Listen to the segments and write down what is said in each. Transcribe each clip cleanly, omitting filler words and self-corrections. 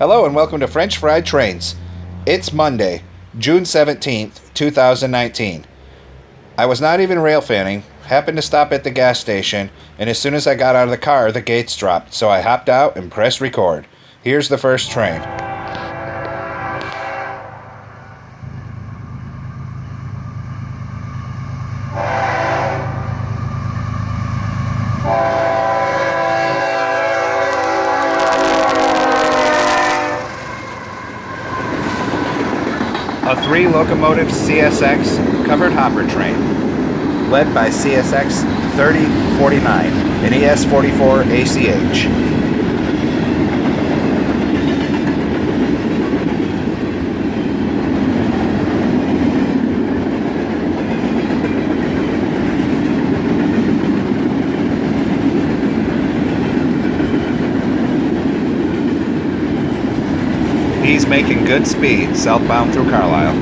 Hello and welcome to French Fried Trains. It's Monday, June 17th, 2019. I was not even rail fanning, happened to stop at the gas station, and as soon as I got out of the car, the gates dropped, so I hopped out and pressed record. Here's the first train. A 3-locomotive CSX covered hopper train, led by CSX 3049 and ES44 ACH. He's making good speed southbound through Carlisle.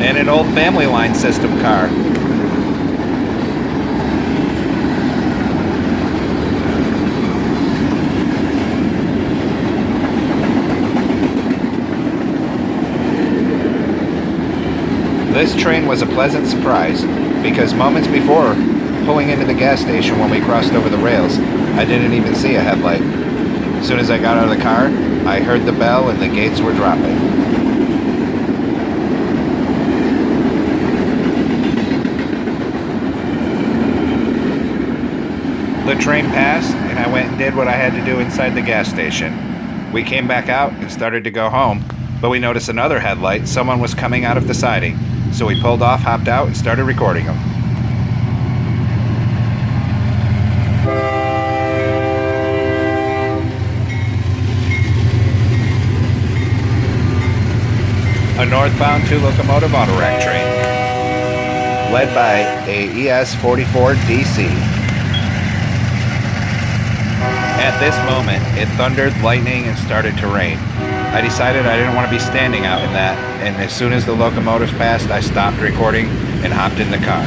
And an old family line system car. This train was a pleasant surprise because moments before pulling into the gas station when we crossed over the rails, I didn't even see a headlight. As soon as I got out of the car, I heard the bell and the gates were dropping. The train passed and I went and did what I had to do inside the gas station. We came back out and started to go home, but we noticed another headlight. Someone was coming out of the siding. So we pulled off, hopped out, and started recording them. A northbound 2-locomotive autorack train, led by a ES44 DC. At this moment, it thundered, lightning, and started to rain. I decided I didn't want to be standing out in that, and as soon as the locomotive passed, I stopped recording and hopped in the car.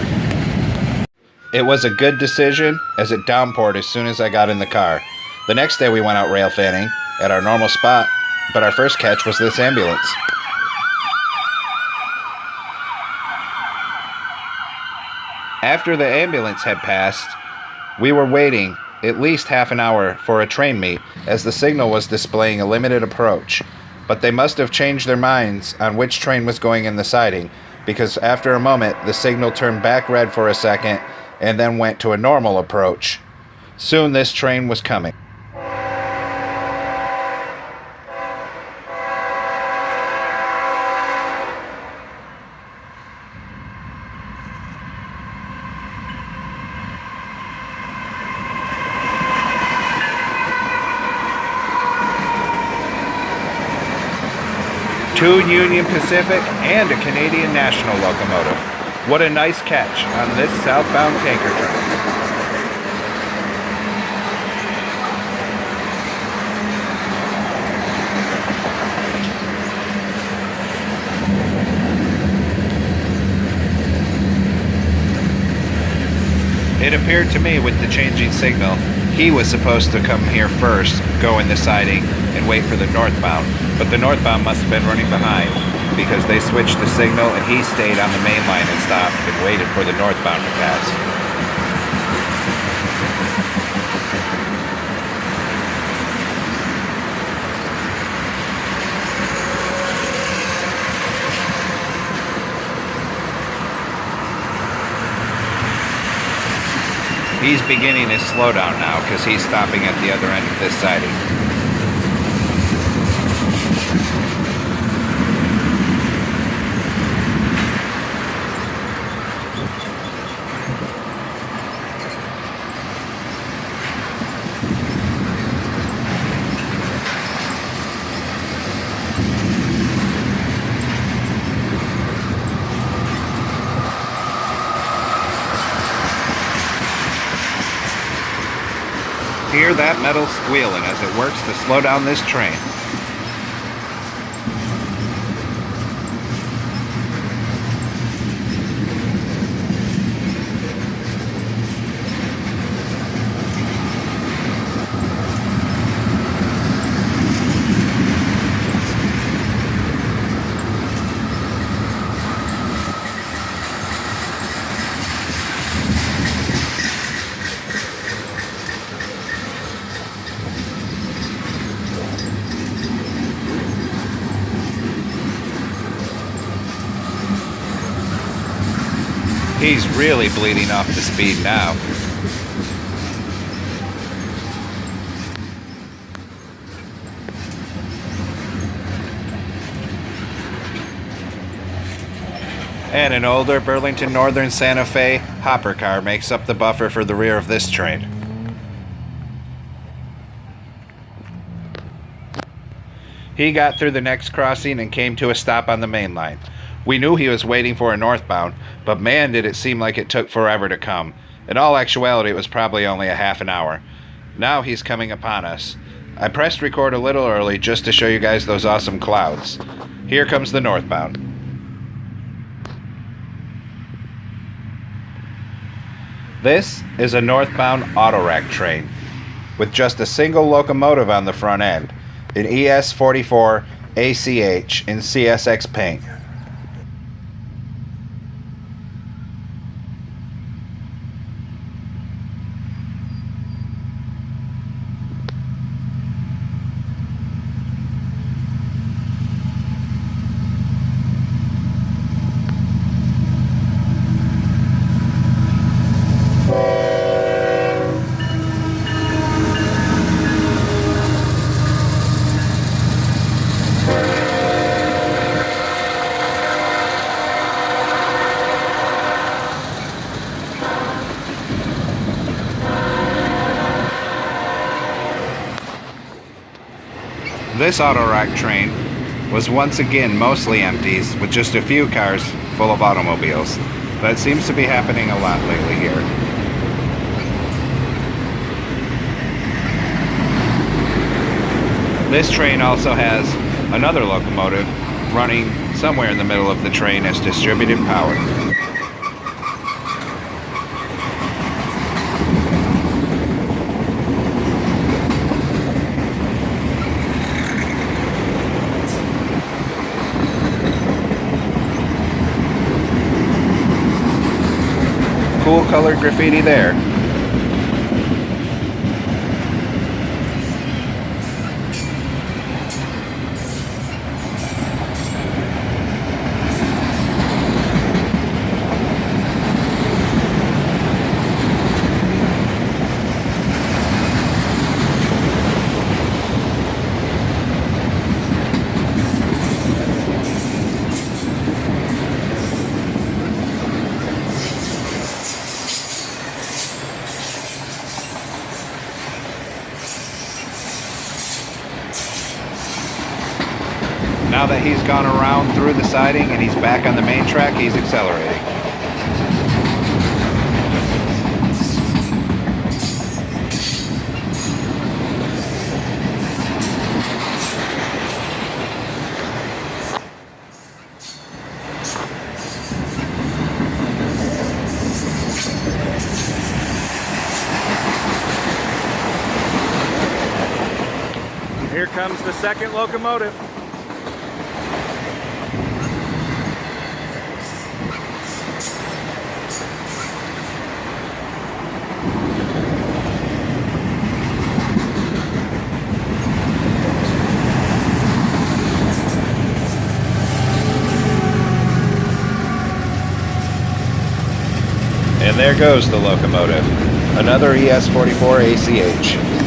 It was a good decision, as it downpoured as soon as I got in the car. The next day we went out rail fanning at our normal spot, but our first catch was this ambulance. After the ambulance had passed, we were waiting at least half an hour for a train meet, as the signal was displaying a limited approach. But they must have changed their minds on which train was going in the siding, because after a moment the signal turned back red for a second and then went to a normal approach. Soon this train was coming. Two Union Pacific and a Canadian National locomotive. What a nice catch on this southbound tanker train. It appeared to me with the changing signal, he was supposed to come here first, go in the siding, and wait for the northbound. But the northbound must have been running behind because they switched the signal and he stayed on the main line and stopped and waited for the northbound to pass. He's beginning his slowdown now because he's stopping at the other end of this siding. hear that metal squealing as it works to slow down this train. He's really bleeding off the speed now. And an older Burlington Northern Santa Fe hopper car makes up the buffer for the rear of this train. He got through the next crossing and came to a stop on the main line. We knew he was waiting for a northbound, but man did it seem like it took forever to come. In all actuality, it was probably only a half an hour. Now he's coming upon us. I pressed record a little early just to show you guys those awesome clouds. Here comes the northbound. This is a northbound autorack train with just a single locomotive on the front end, an ES44 ACH in CSX paint. This autorack train was once again mostly empty, with just a few cars full of automobiles. That seems to be happening a lot lately here. This train also has another locomotive running somewhere in the middle of the train as distributed power. Cool colored graffiti there. Now that he's gone around through the siding and he's back on the main track, he's accelerating. Here comes the second locomotive. And there goes the locomotive, another ES44 ACH.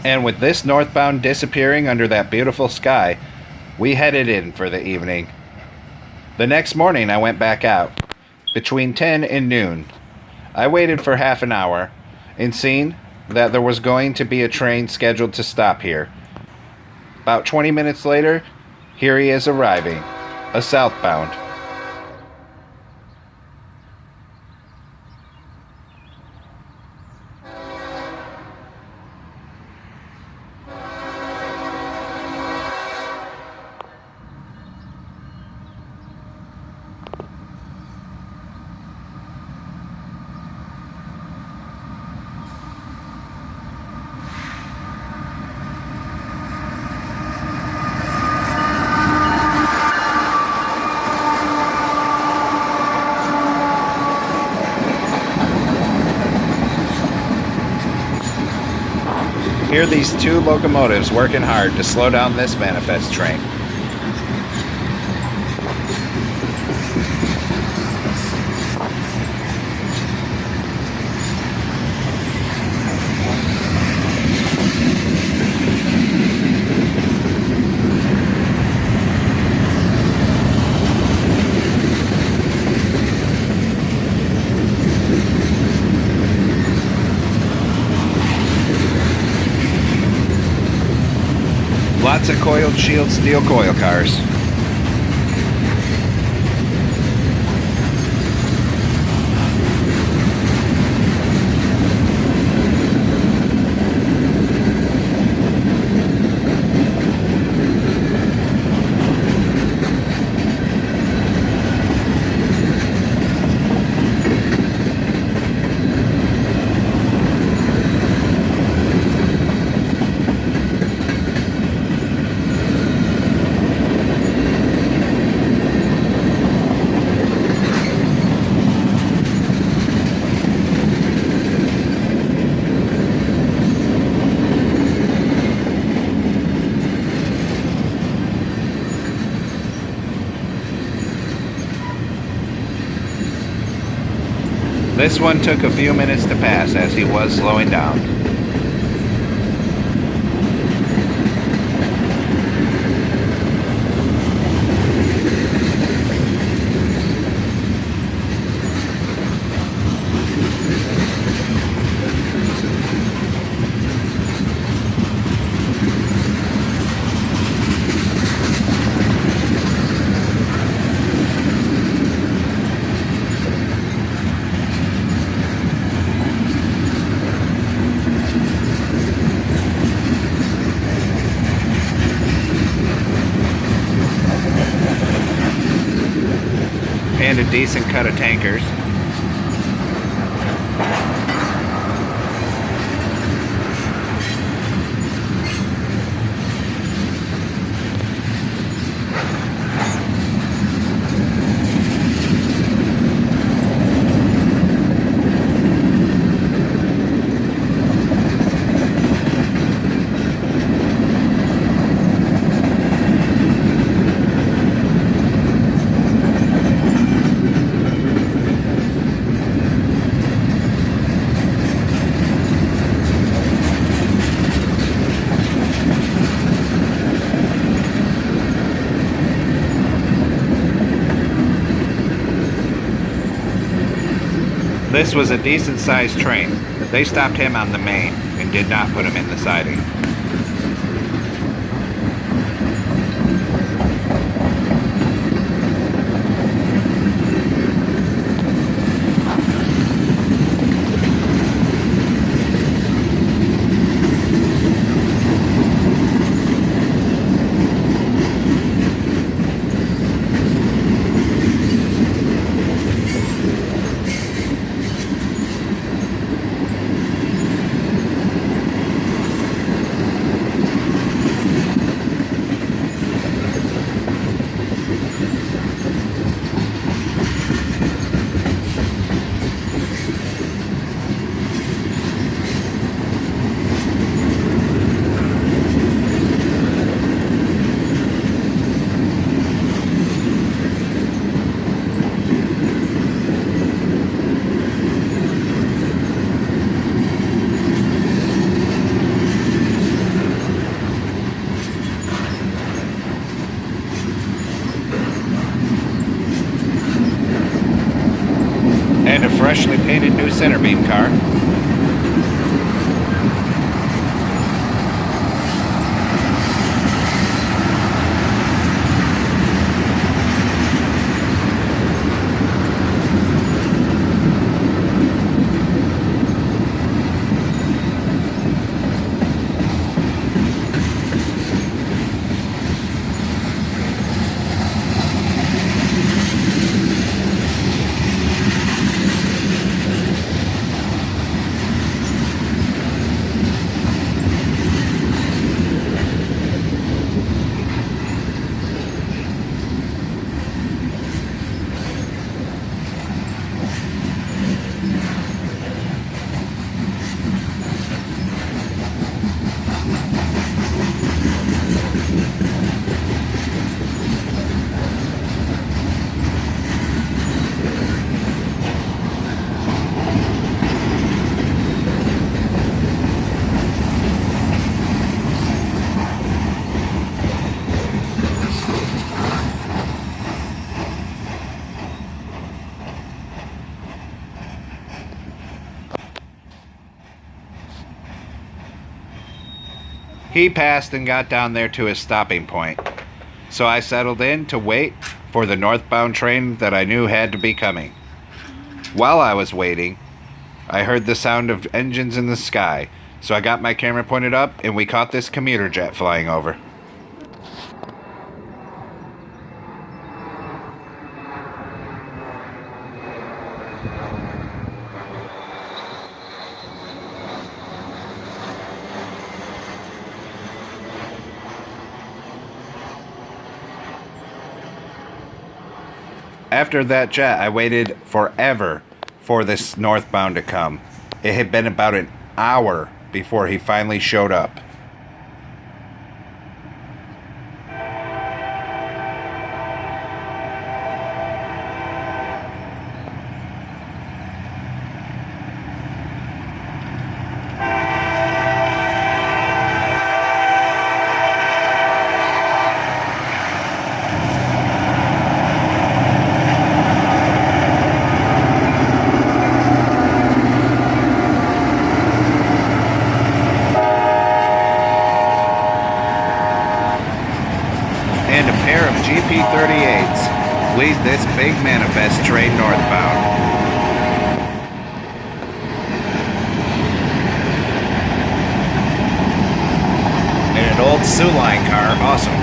And with this northbound disappearing under that beautiful sky, we headed in for the evening. The next morning I went back out, between 10 and noon. I waited for half an hour, and seen that there was going to be a train scheduled to stop here. About 20 minutes later, here he is arriving, a southbound. Hear these two locomotives working hard to slow down this manifest train. Lots of coiled shield steel coil cars. This one took a few minutes to pass as he was slowing down. And a decent cut of tankers. This was a decent-sized train. They stopped him on the main and did not put him in the siding. a freshly painted new center beam car. He passed and got down there to his stopping point, so I settled in to wait for the northbound train that I knew had to be coming. While I was waiting, I heard the sound of engines in the sky, so I got my camera pointed up and we caught this commuter jet flying over. After that jet, I waited forever for this northbound to come. It had been about an hour before he finally showed up. And a pair of GP38s lead this big manifest train northbound. And an old Sioux Line car, awesome.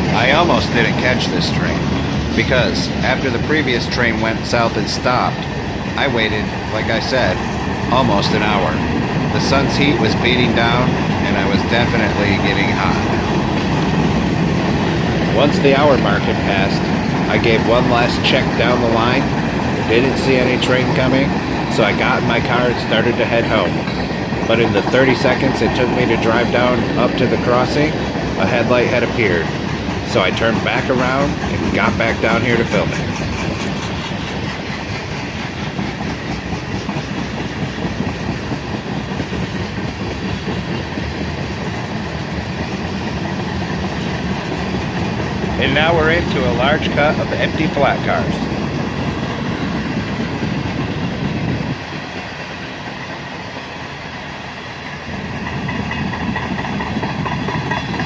I almost didn't catch this train, because after the previous train went south and stopped, I waited, like I said, almost an hour. The sun's heat was beating down, and I was definitely getting hot. Once the hour mark had passed, I gave one last check down the line, didn't see any train coming, so I got in my car and started to head home. But in the 30 seconds it took me to drive down up to the crossing, a headlight had appeared. So I turned back around and got back down here to film it. And now we're into a large cut of empty flat cars.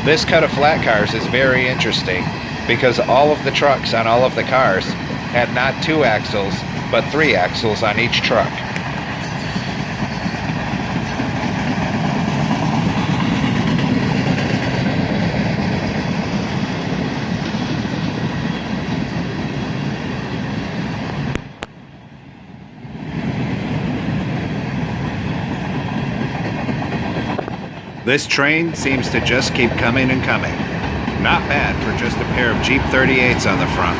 This cut of flat cars is very interesting because all of the trucks on all of the cars had not 2 axles, but 3 axles on each truck. This train seems to just keep coming and coming. Not bad for just a pair of Jeep 38s on the front.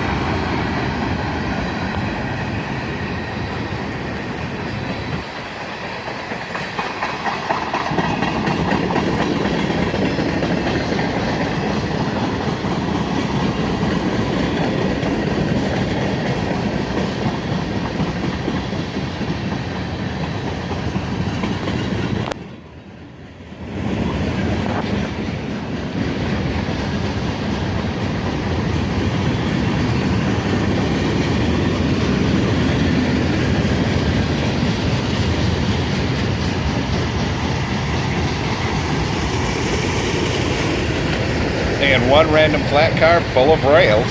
one random flat car full of rails.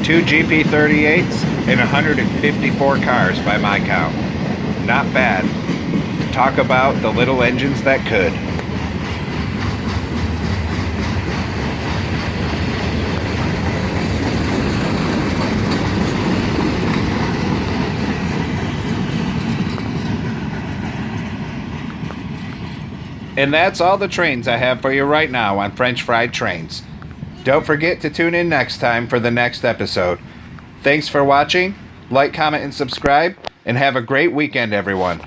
Two GP38s and 154 cars by my count. Not bad. Talk about the little engines that could. And that's all the trains I have for you right now on French Fried Trains. Don't forget to tune in next time for the next episode. Thanks for watching. Like, comment, and subscribe. And have a great weekend, everyone.